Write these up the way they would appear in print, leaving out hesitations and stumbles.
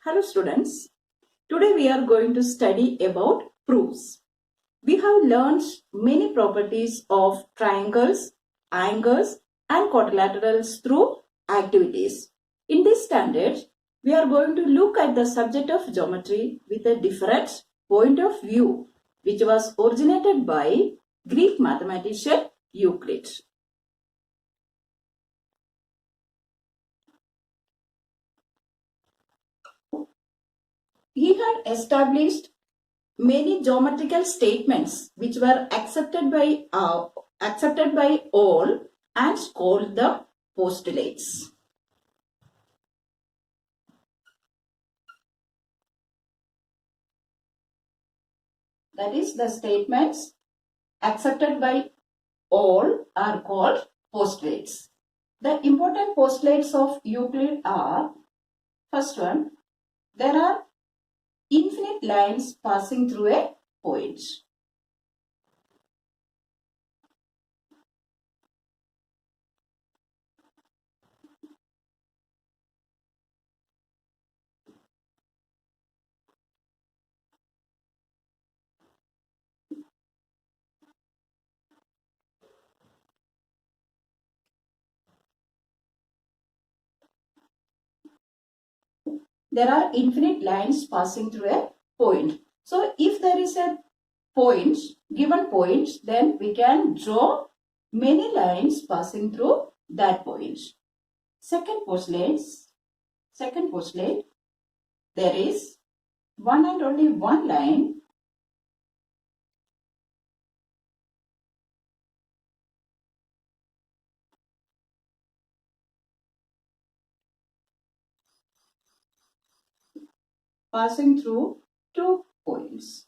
Hello students, today we are going to study about proofs. We have learned many properties of triangles, angles and quadrilaterals through activities. In this standard, we are going to look at the subject of geometry with a different point of view, which was originated by Greek mathematician Euclid. He had established many geometrical statements which were accepted by all and called the postulates. That is, the statements accepted by all are called postulates. The important postulates of Euclid are: first one, there are infinite lines passing through a point. There are infinite lines passing through a point. So if there is a point, given point, then we can draw many lines passing through that point. Second postulate, there is one and only one line passing through two points.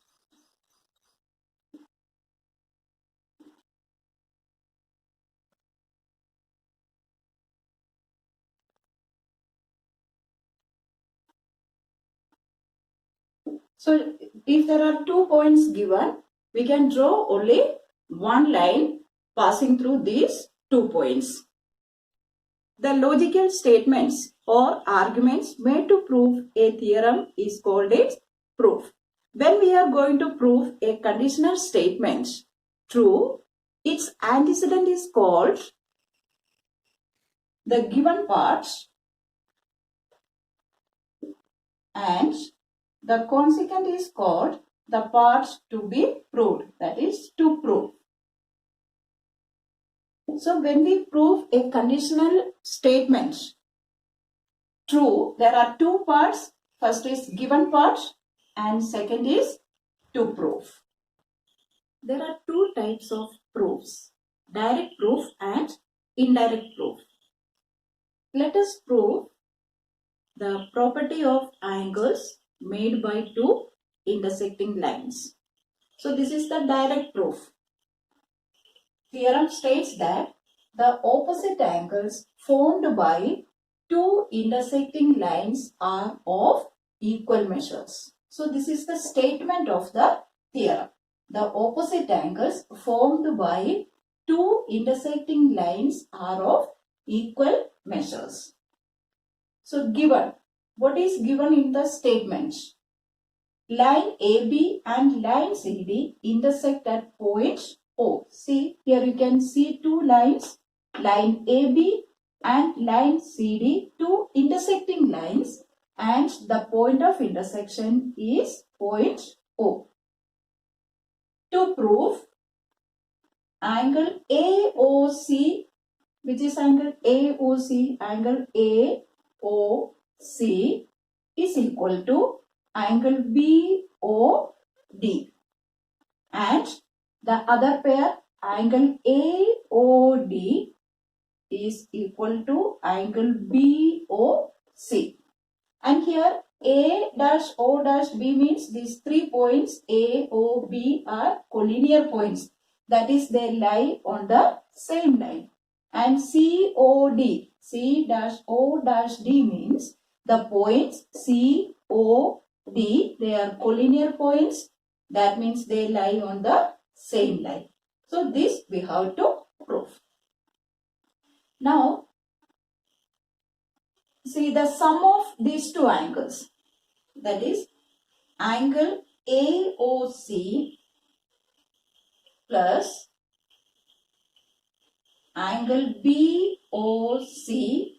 So if there are 2 points given, we can draw only one line passing through these 2 points. The logical statements or arguments made to prove a theorem is called its proof. When we are going to prove a conditional statement true, its antecedent is called the given part and the consequent is called the part to be proved, that is to prove. So when we prove a conditional statement true, there are two parts. First is given part and second is to prove. There are two types of proofs: direct proof and indirect proof. Let us prove the property of angles made by two intersecting lines. So this is the direct proof. Theorem states that the opposite angles formed by two intersecting lines are of equal measures. So this is the statement of the theorem. The opposite angles formed by two intersecting lines are of equal measures. So given, what is given in the statement? Line AB and line CD intersect at point O. See, here you can see two lines, line AB and line CD, two intersecting lines, and the point of intersection is point O. To prove angle AOC, which is angle AOC, angle AOC is equal to angle BOD, and the other pair angle AOD is equal to angle BOC. And here A dash O dash B means these 3 points A, O, B are collinear points. That is, they lie on the same line. And COD, C dash O dash D means the points C, O, D, they are collinear points. That means they lie on the same line. So this we have to prove. Now, see the sum of these two angles. that is angle AOC plus angle BOC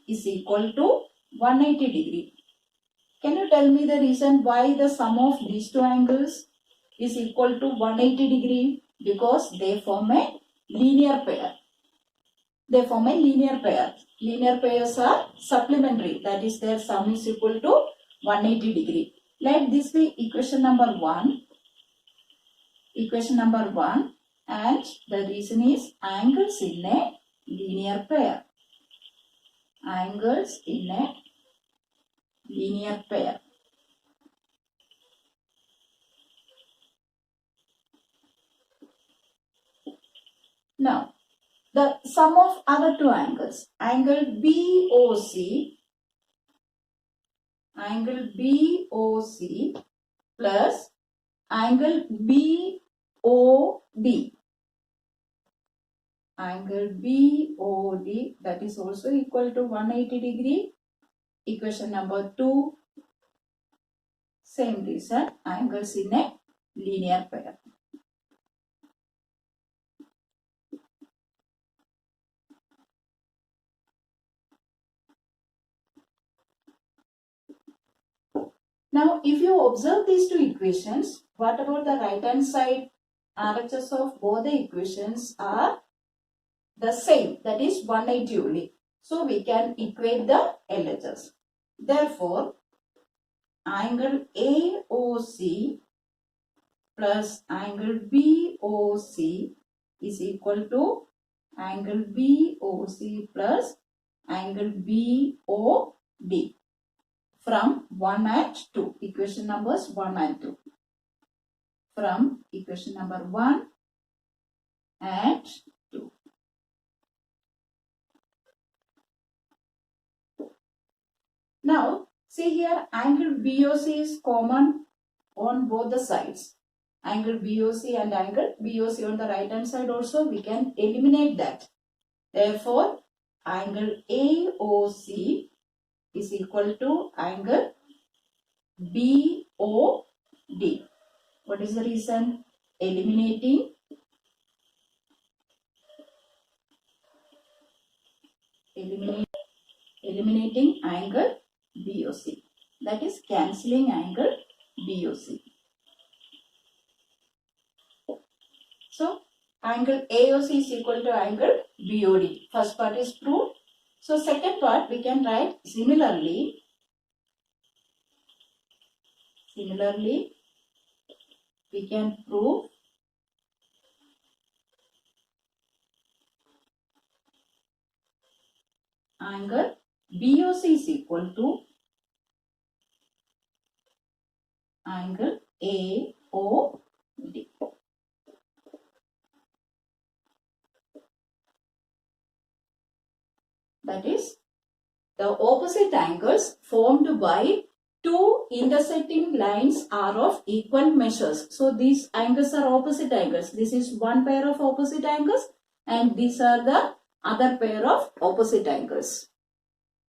is equal to 180 degree. Can you tell me the reason why the sum of these two angles is equal to 180 degree? Because they form a linear pair. They form a linear pair. Linear pairs are supplementary. That is, their sum is equal to 180 degree. Let this be equation number 1. Equation number 1. And the reason is angles in a linear pair. Angles in a linear pair. Now, the sum of other two angles, angle BOC plus angle BOD. Angle BOD, that is also equal to 180 degree. Equation number 2. Same reason, angles in a linear pair. Now, if you observe these two equations, what about the right hand side? RHS of both the equations are the same, that is 180 only. So, we can equate the LHS. Therefore, angle AOC plus angle BOC is equal to angle BOC plus angle BOD. From 1 and 2, equation numbers 1 and 2. From equation number 1 and 2. Now, see here, angle BOC is common on both the sides. Angle BOC and angle BOC on the right hand side also, we can eliminate that. Therefore, angle AOC is equal to angle BOD. What is the reason? Eliminating angle BOC. That is cancelling angle BOC. So, angle AOC is equal to angle BOD. First part is proved. So, second part we can write similarly, we can prove angle BOC is equal to angle AOD. That is, the opposite angles formed by two intersecting lines are of equal measures. So, these angles are opposite angles. This is one pair of opposite angles and these are the other pair of opposite angles.